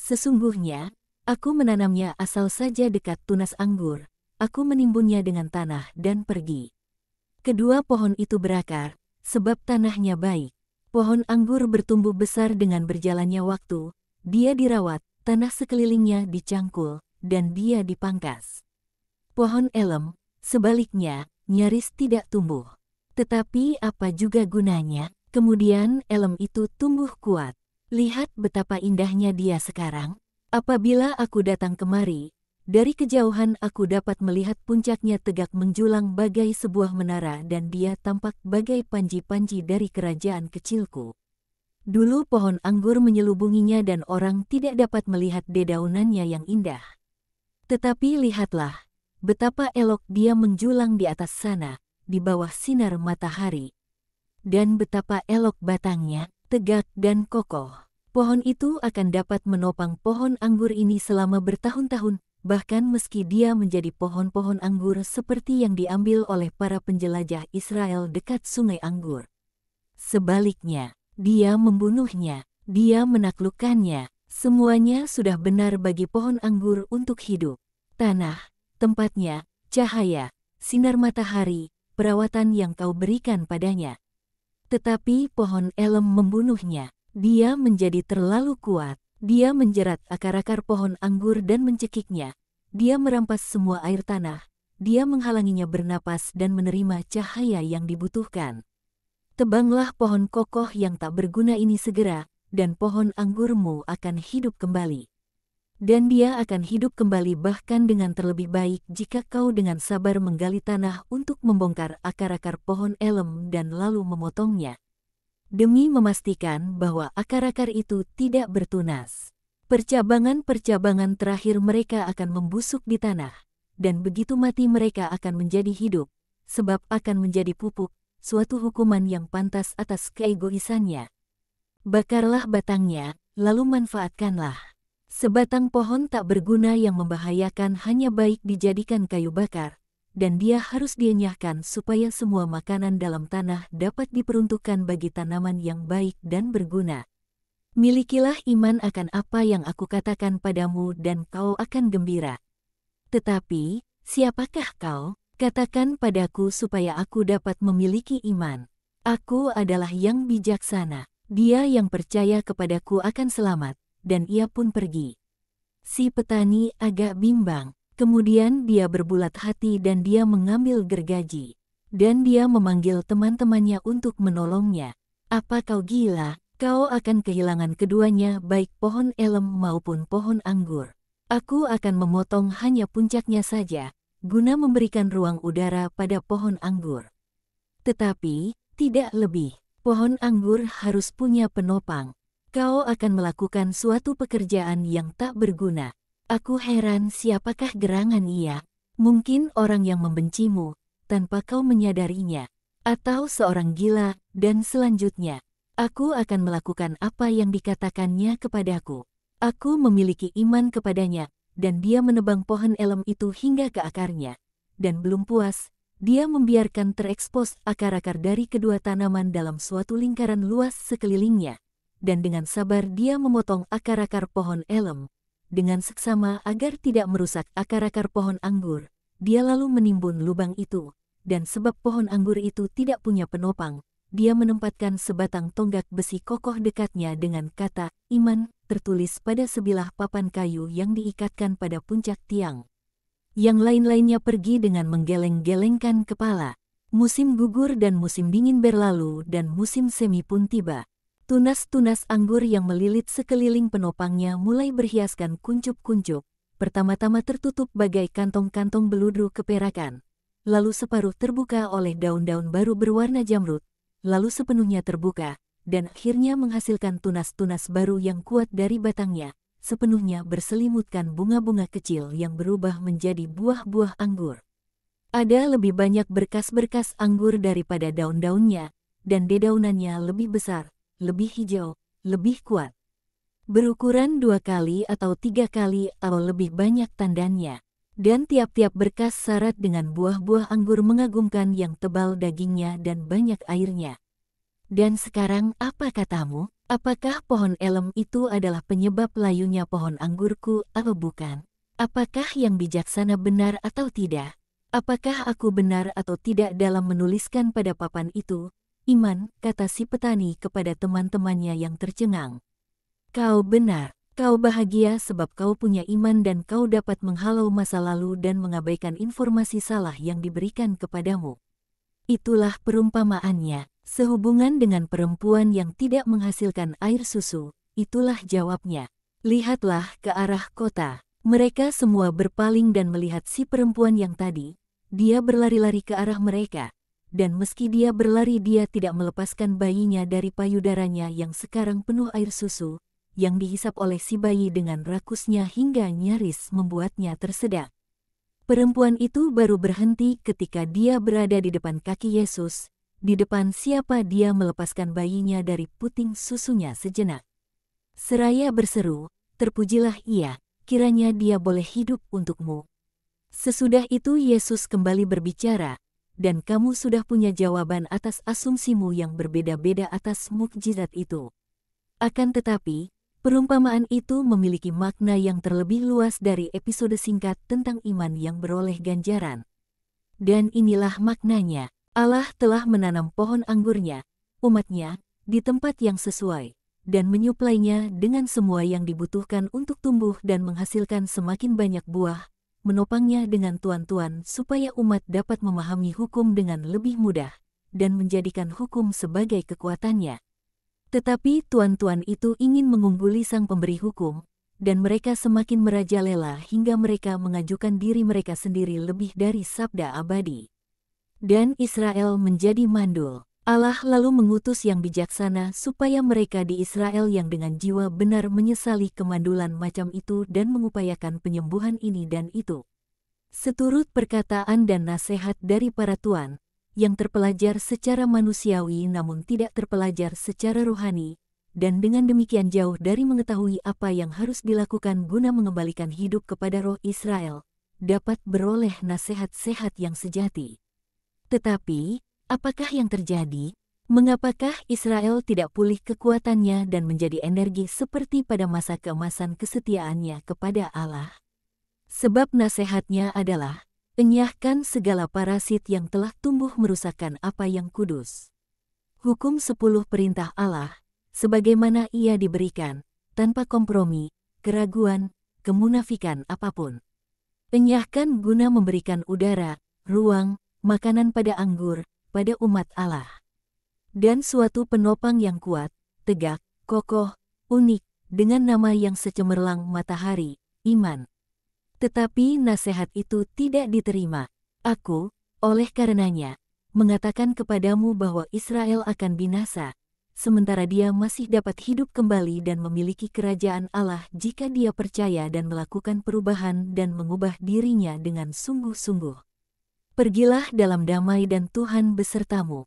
Sesungguhnya, aku menanamnya asal saja dekat tunas anggur. Aku menimbunnya dengan tanah dan pergi. Kedua pohon itu berakar, sebab tanahnya baik. Pohon anggur bertumbuh besar dengan berjalannya waktu. Dia dirawat, tanah sekelilingnya dicangkul, dan dia dipangkas. Pohon elem, sebaliknya, nyaris tidak tumbuh. Tetapi apa juga gunanya? Kemudian elem itu tumbuh kuat. Lihat betapa indahnya dia sekarang. Apabila aku datang kemari, dari kejauhan aku dapat melihat puncaknya tegak menjulang bagai sebuah menara dan dia tampak bagai panji-panji dari kerajaan kecilku. Dulu pohon anggur menyelubunginya dan orang tidak dapat melihat dedaunannya yang indah. Tetapi lihatlah, betapa elok dia menjulang di atas sana, di bawah sinar matahari. Dan betapa elok batangnya, tegak dan kokoh. Pohon itu akan dapat menopang pohon anggur ini selama bertahun-tahun, bahkan meski dia menjadi pohon-pohon anggur seperti yang diambil oleh para penjelajah Israel dekat sungai anggur. Sebaliknya, dia membunuhnya, dia menaklukkannya. Semuanya sudah benar bagi pohon anggur untuk hidup. Tanah, tempatnya, cahaya, sinar matahari, perawatan yang kau berikan padanya. Tetapi pohon elem membunuhnya. Dia menjadi terlalu kuat. Dia menjerat akar-akar pohon anggur dan mencekiknya. Dia merampas semua air tanah. Dia menghalanginya bernapas dan menerima cahaya yang dibutuhkan. Tebanglah pohon kokoh yang tak berguna ini segera, dan pohon anggurmu akan hidup kembali. Dan dia akan hidup kembali bahkan dengan terlebih baik jika kau dengan sabar menggali tanah untuk membongkar akar-akar pohon elem dan lalu memotongnya. Demi memastikan bahwa akar-akar itu tidak bertunas. Percabangan-percabangan terakhir mereka akan membusuk di tanah, dan begitu mati mereka akan menjadi hidup, sebab akan menjadi pupuk, suatu hukuman yang pantas atas keegoisannya. Bakarlah batangnya, lalu manfaatkanlah. Sebatang pohon tak berguna yang membahayakan hanya baik dijadikan kayu bakar, dan dia harus dienyahkan supaya semua makanan dalam tanah dapat diperuntukkan bagi tanaman yang baik dan berguna. Milikilah iman akan apa yang aku katakan padamu dan kau akan gembira. Tetapi, siapakah kau? Katakan padaku supaya aku dapat memiliki iman. Aku adalah yang bijaksana. Dia yang percaya kepadaku akan selamat. Dan ia pun pergi. Si petani agak bimbang. Kemudian dia berbulat hati dan dia mengambil gergaji. Dan dia memanggil teman-temannya untuk menolongnya. Apa kau gila? Kau akan kehilangan keduanya baik pohon elem maupun pohon anggur. Aku akan memotong hanya puncaknya saja, guna memberikan ruang udara pada pohon anggur. Tetapi, tidak lebih. Pohon anggur harus punya penopang. Kau akan melakukan suatu pekerjaan yang tak berguna. Aku heran siapakah gerangan ia. Mungkin orang yang membencimu, tanpa kau menyadarinya. Atau seorang gila, dan selanjutnya. Aku akan melakukan apa yang dikatakannya kepadaku. Aku memiliki iman kepadanya, dan dia menebang pohon elem itu hingga ke akarnya. Dan belum puas, dia membiarkan terekspos akar-akar dari kedua tanaman dalam suatu lingkaran luas sekelilingnya. Dan dengan sabar dia memotong akar-akar pohon elem. Dengan seksama agar tidak merusak akar-akar pohon anggur, dia lalu menimbun lubang itu. Dan sebab pohon anggur itu tidak punya penopang, dia menempatkan sebatang tonggak besi kokoh dekatnya dengan kata, iman, tertulis pada sebilah papan kayu yang diikatkan pada puncak tiang. Yang lain-lainnya pergi dengan menggeleng-gelengkan kepala. Musim gugur dan musim dingin berlalu dan musim semi pun tiba. Tunas-tunas anggur yang melilit sekeliling penopangnya mulai berhiaskan kuncup-kuncup, pertama-tama tertutup bagai kantong-kantong beludru keperakan, lalu separuh terbuka oleh daun-daun baru berwarna jamrud, lalu sepenuhnya terbuka, dan akhirnya menghasilkan tunas-tunas baru yang kuat dari batangnya, sepenuhnya berselimutkan bunga-bunga kecil yang berubah menjadi buah-buah anggur. Ada lebih banyak berkas-berkas anggur daripada daun-daunnya, dan dedaunannya lebih besar, lebih hijau, lebih kuat. Berukuran 2 kali atau 3 kali atau lebih banyak tandannya. Dan tiap-tiap berkas syarat dengan buah-buah anggur mengagumkan yang tebal dagingnya dan banyak airnya. Dan sekarang apa katamu? Apakah pohon elem itu adalah penyebab layunya pohon anggurku atau bukan? Apakah yang bijaksana benar atau tidak? Apakah aku benar atau tidak dalam menuliskan pada papan itu? Iman, kata si petani kepada teman-temannya yang tercengang. Kau benar, kau bahagia sebab kau punya iman dan kau dapat menghalau masa lalu dan mengabaikan informasi salah yang diberikan kepadamu. Itulah perumpamaannya. Sehubungan dengan perempuan yang tidak menghasilkan air susu, itulah jawabnya. Lihatlah ke arah kota. Mereka semua berpaling dan melihat si perempuan yang tadi. Dia berlari-lari ke arah mereka. Dan meski dia berlari, dia tidak melepaskan bayinya dari payudaranya yang sekarang penuh air susu, yang dihisap oleh si bayi dengan rakusnya hingga nyaris membuatnya tersedak. Perempuan itu baru berhenti ketika dia berada di depan kaki Yesus, di depan siapa dia melepaskan bayinya dari puting susunya sejenak. Seraya berseru, terpujilah ia, kiranya dia boleh hidup untukmu. Sesudah itu Yesus kembali berbicara, dan kamu sudah punya jawaban atas asumsimu yang berbeda-beda atas mukjizat itu. Akan tetapi, perumpamaan itu memiliki makna yang terlebih luas dari episode singkat tentang iman yang beroleh ganjaran. Dan inilah maknanya. Allah telah menanam pohon anggurnya, umatnya, di tempat yang sesuai, dan menyuplainya dengan semua yang dibutuhkan untuk tumbuh dan menghasilkan semakin banyak buah, menopangnya dengan tuan-tuan supaya umat dapat memahami hukum dengan lebih mudah, dan menjadikan hukum sebagai kekuatannya. Tetapi tuan-tuan itu ingin mengungguli sang pemberi hukum, dan mereka semakin merajalela hingga mereka mengajukan diri mereka sendiri lebih dari sabda abadi. Dan Israel menjadi mandul. Allah lalu mengutus yang bijaksana supaya mereka di Israel yang dengan jiwa benar menyesali kemandulan macam itu dan mengupayakan penyembuhan ini dan itu. Seturut perkataan dan nasihat dari para tuan, yang terpelajar secara manusiawi namun tidak terpelajar secara rohani, dan dengan demikian jauh dari mengetahui apa yang harus dilakukan guna mengembalikan hidup kepada roh Israel, dapat beroleh nasihat sehat yang sejati. Tetapi, apakah yang terjadi? Mengapakah Israel tidak pulih kekuatannya dan menjadi energi seperti pada masa keemasan kesetiaannya kepada Allah? Sebab nasihatnya adalah, enyahkan segala parasit yang telah tumbuh merusakkan apa yang kudus. Hukum 10 perintah Allah, sebagaimana ia diberikan, tanpa kompromi, keraguan, kemunafikan apapun. Enyahkan guna memberikan udara, ruang, makanan pada anggur, pada umat Allah. Dan suatu penopang yang kuat, tegak, kokoh, unik, dengan nama yang secemerlang matahari, iman. Tetapi nasihat itu tidak diterima. Aku, oleh karenanya, mengatakan kepadamu bahwa Israel akan binasa, sementara dia masih dapat hidup kembali dan memiliki kerajaan Allah jika dia percaya dan melakukan perubahan dan mengubah dirinya dengan sungguh-sungguh. Pergilah dalam damai dan Tuhan besertamu.